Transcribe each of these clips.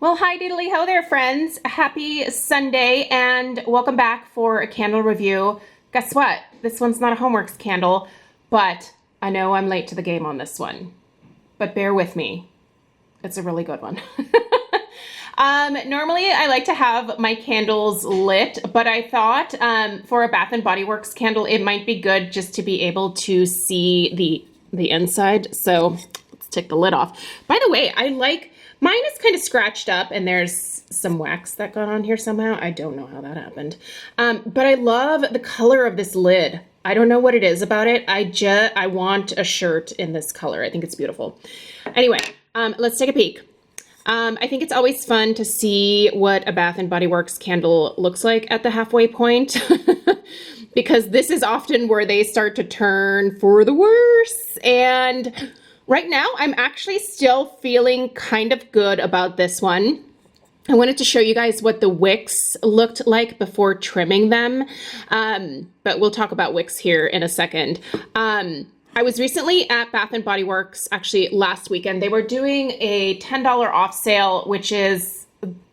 Well, hi diddly ho there, friends. Happy Sunday and welcome back for a candle review. Guess what? This one's not a Homeworks candle, but I know I'm late to the game on this one. But bear with me. It's a really good one. Normally I like to have my candles lit, but I thought for a Bath & Body Works candle, it might be good just to be able to see the inside. So let's take the lid off. By the way, mine is kind of scratched up and there's some wax that got on here somehow. I don't know how that happened. But I love the color of this lid. I don't know what it is about it. I want a shirt in this color. I think it's beautiful. Anyway, let's take a peek. I think it's always fun to see what a Bath & Body Works candle looks like at the halfway point. Because this is often where they start to turn for the worse. And right now, I'm actually still feeling kind of good about this one. I wanted to show you guys what the wicks looked like before trimming them, but we'll talk about wicks here in a second. I was recently at Bath & Body Works, actually last weekend. They were doing a $10 off sale, which is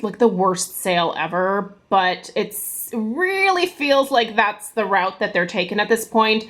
like the worst sale ever, but it really feels like that's the route that they're taking at this point.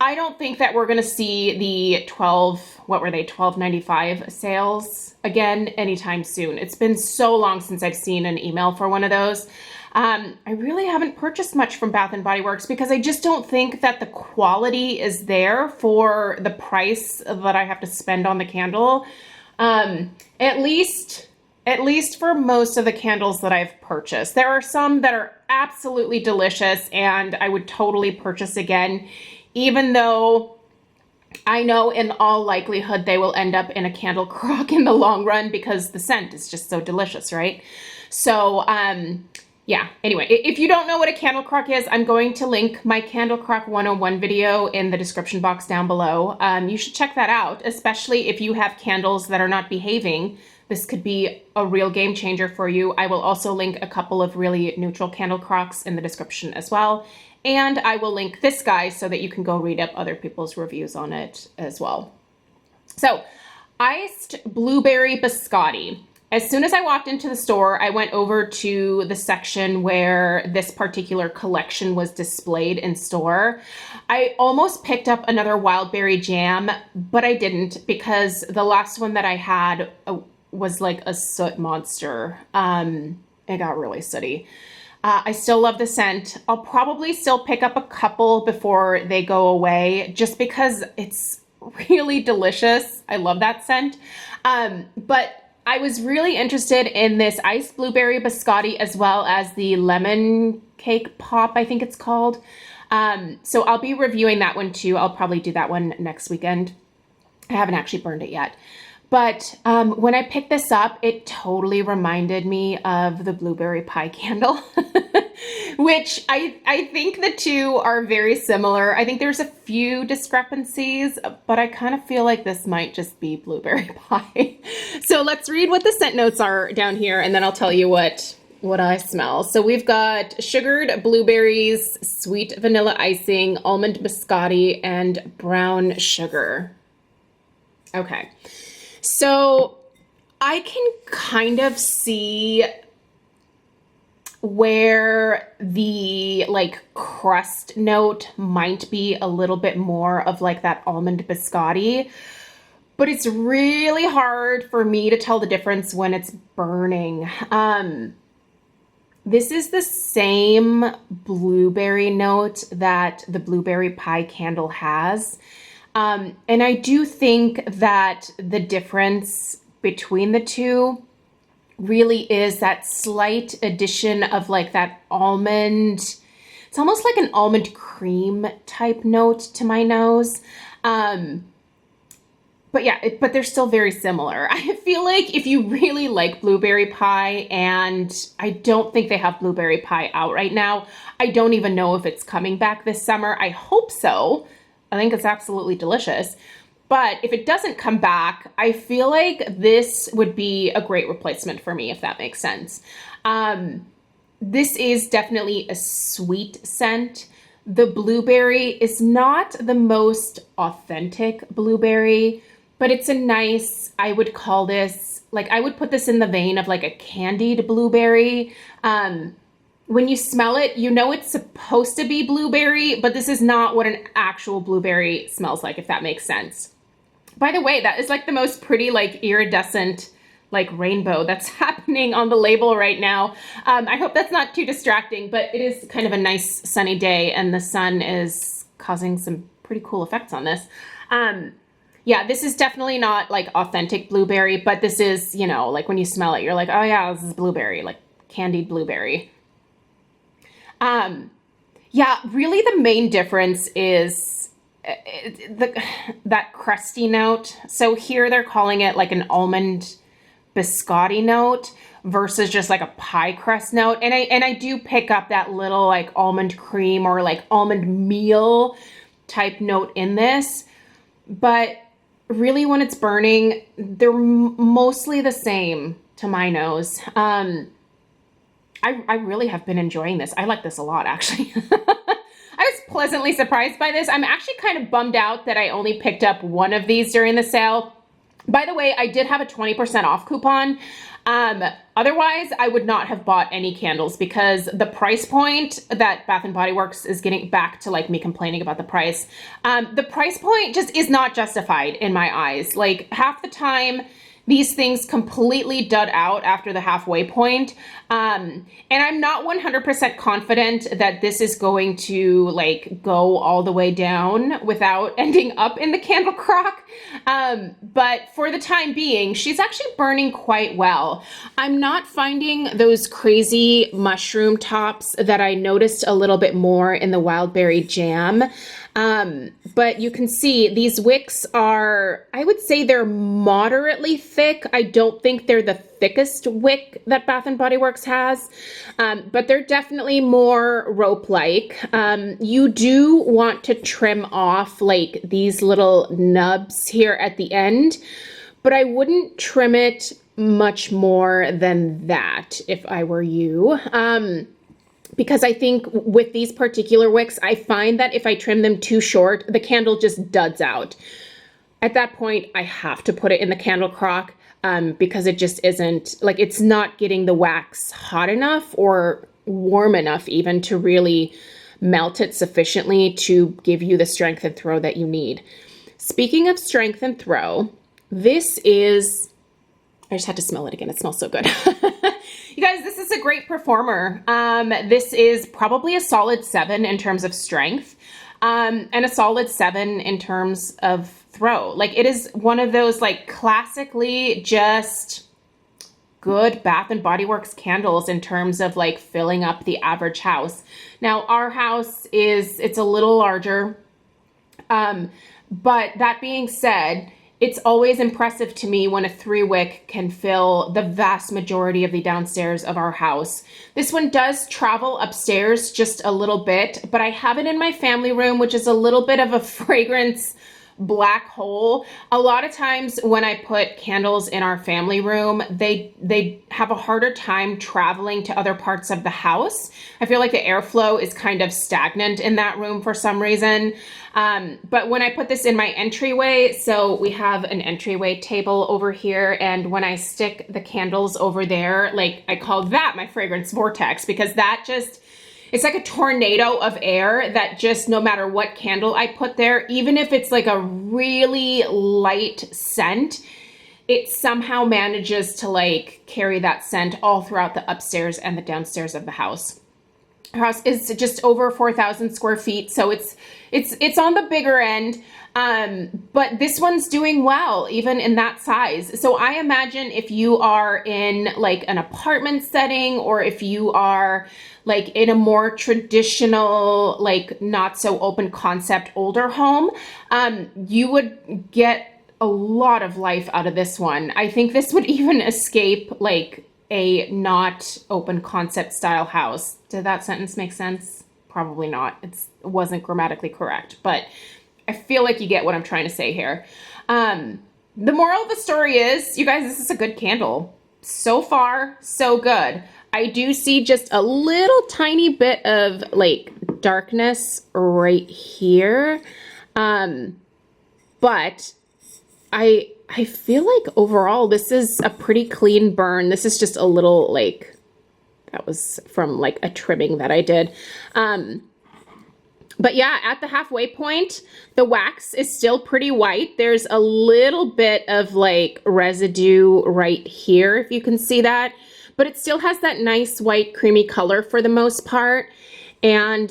I don't think that we're going to see the $12.95 sales again anytime soon. It's been so long since I've seen an email for one of those. I really haven't purchased much from Bath & Body Works because I just don't think that the quality is there for the price that I have to spend on the candle. At least for most of the candles that I've purchased. There are some that are absolutely delicious and I would totally purchase again, even though I know in all likelihood they will end up in a candle crock in the long run because the scent is just so delicious, right? So, yeah, anyway, if you don't know what a candle crock is, I'm going to link my Candle Crock 101 video in the description box down below. You should check that out, especially if you have candles that are not behaving. This could be a real game changer for you. I will also link a couple of really neutral candle crocks in the description as well. And I will link this guy so that you can go read up other people's reviews on it as well. So, iced blueberry biscotti. As soon as I walked into the store, I went over to the section where this particular collection was displayed in store. I almost picked up another wild berry jam, but I didn't because the last one that I had was like a soot monster. It got really sooty. I still love the scent. I'll probably still pick up a couple before they go away just because it's really delicious. I love that scent. But I was really interested in this iced blueberry biscotti as well as the lemon cake pop, I think it's called. So I'll be reviewing that one too. I'll probably do that one next weekend. I haven't actually burned it yet. But when I picked this up, it totally reminded me of the blueberry pie candle, which I think the two are very similar. I think there's a few discrepancies, but I kind of feel like this might just be blueberry pie. So let's read what the scent notes are down here, and then I'll tell you what I smell. So we've got sugared blueberries, sweet vanilla icing, almond biscotti, and brown sugar. Okay. So I can kind of see where the like crust note might be a little bit more of like that almond biscotti, but it's really hard for me to tell the difference when it's burning. This is the same blueberry note that the blueberry pie candle has. And I do think that the difference between the two really is that slight addition of like that almond. It's almost like an almond cream type note to my nose. But yeah, but they're still very similar. I feel like if you really like blueberry pie, and I don't think they have blueberry pie out right now. I don't even know if it's coming back this summer. I hope so. I think it's absolutely delicious. But if it doesn't come back, I feel like this would be a great replacement for me, if that makes sense. This is definitely a sweet scent. The blueberry is not the most authentic blueberry, but it's a nice, I would call this like, I would put this in the vein of like a candied blueberry. When you smell it, you know it's supposed to be blueberry, but this is not what an actual blueberry smells like, if that makes sense. By the way, that is like the most pretty, like, iridescent, like, rainbow that's happening on the label right now. I hope that's not too distracting, but it is kind of a nice sunny day, and the sun is causing some pretty cool effects on this. Yeah, this is definitely not like authentic blueberry, but this is, you know, like when you smell it, you're like, oh yeah, this is blueberry, like candied blueberry. Yeah, really the main difference is that crusty note. So here they're calling it like an almond biscotti note versus just like a pie crust note. And I do pick up that little like almond cream or like almond meal type note in this. But really when it's burning, they're mostly the same to my nose. I really have been enjoying this. I like this a lot, actually. I was pleasantly surprised by this. I'm actually kind of bummed out that I only picked up one of these during the sale. By the way, I did have a 20% off coupon. Otherwise, I would not have bought any candles because the price point that Bath and Body Works is getting back to like me complaining about the price point just is not justified in my eyes. Like half the time, these things completely dud out after the halfway point. And I'm not 100% confident that this is going to like go all the way down without ending up in the candle crock. But for the time being, she's actually burning quite well. I'm not finding those crazy mushroom tops that I noticed a little bit more in the wild berry jam. But you can see these wicks are, I would say they're moderately thick. I don't think they're the thickest wick that Bath and Body Works has, but they're definitely more rope-like. You do want to trim off like these little nubs here at the end, but I wouldn't trim it much more than that if I were you. Because I think with these particular wicks, I find that if I trim them too short, the candle just duds out. At that point, I have to put it in the candle crock because it just isn't, like, it's not getting the wax hot enough or warm enough even to really melt it sufficiently to give you the strength and throw that you need. Speaking of strength and throw, this is, I just had to smell it again. It smells so good. You guys, this is a great performer. This is probably a solid 7 in terms of strength, and a solid 7 in terms of throw. Like, it is one of those like classically just good Bath and Body Works candles in terms of like filling up the average house. Now, our house it's a little larger, but that being said, it's always impressive to me when a 3-wick can fill the vast majority of the downstairs of our house. This one does travel upstairs just a little bit, but I have it in my family room, which is a little bit of a fragrance black hole. A lot of times when I put candles in our family room, they have a harder time traveling to other parts of the house. I feel like the airflow is kind of stagnant in that room for some reason. But when I put this in my entryway, so we have an entryway table over here, and when I stick the candles over there, like I call that my fragrance vortex, because that just, it's like a tornado of air that just, no matter what candle I put there, even if it's like a really light scent, it somehow manages to like carry that scent all throughout the upstairs and the downstairs of the house. Our house is just over 4,000 square feet, so it's on the bigger end, but this one's doing well, even in that size. So I imagine if you are in like an apartment setting, or if you are like in a more traditional, like not so open concept older home, you would get a lot of life out of this one. I think this would even escape like a not open concept style house. Did that sentence make sense? Probably not. It wasn't grammatically correct, but I feel like you get what I'm trying to say here. The moral of the story is, you guys, this is a good candle. So far, so good. I do see just a little tiny bit of like darkness right here. But I feel like overall this is a pretty clean burn. This is just a little like, that was from like a trimming that I did. But yeah, at the halfway point, the wax is still pretty white. There's a little bit of like residue right here, if you can see that, but it still has that nice white creamy color for the most part. And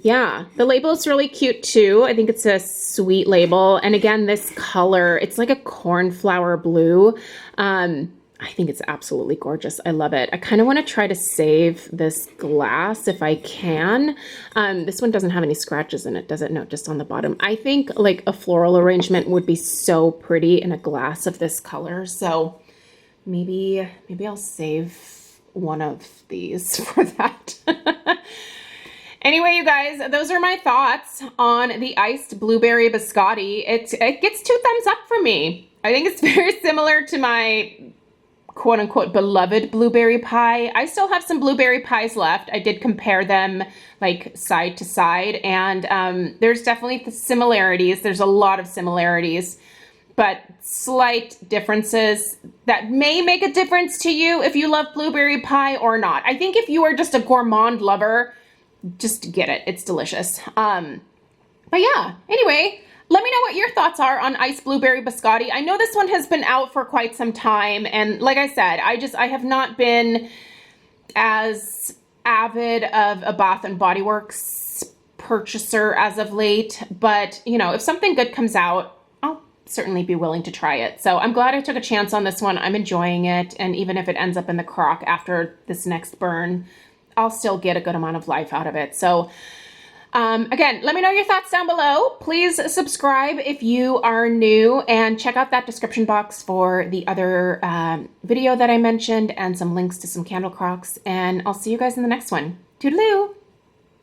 yeah, the label is really cute too. I think it's a sweet label. And again, this color, it's like a cornflower blue. I think it's absolutely gorgeous. I love it. I kind of want to try to save this glass if I can. This one doesn't have any scratches in it, does it? No, just on the bottom. I think like a floral arrangement would be so pretty in a glass of this color. So maybe I'll save one of these for that. Anyway, you guys, those are my thoughts on the iced blueberry biscotti. It gets 2 thumbs up for me. I think it's very similar to my quote unquote beloved blueberry pie. I still have some blueberry pies left. I did compare them like side to side, and there's definitely similarities. There's a lot of similarities, but slight differences that may make a difference to you if you love blueberry pie or not. I think if you are just a gourmand lover, just get it. It's delicious. But yeah, anyway, let me know what your thoughts are on iced blueberry biscotti. I know this one has been out for quite some time, and like I said, I have not been as avid of a Bath and Body Works purchaser as of late, but you know, if something good comes out, I'll certainly be willing to try it. So I'm glad I took a chance on this one. I'm enjoying it, and even if it ends up in the crock after this next burn, I'll still get a good amount of life out of it. So again, let me know your thoughts down below. Please subscribe if you are new, and check out that description box for the other video that I mentioned and some links to some candle crocks. And I'll see you guys in the next one. Toodaloo!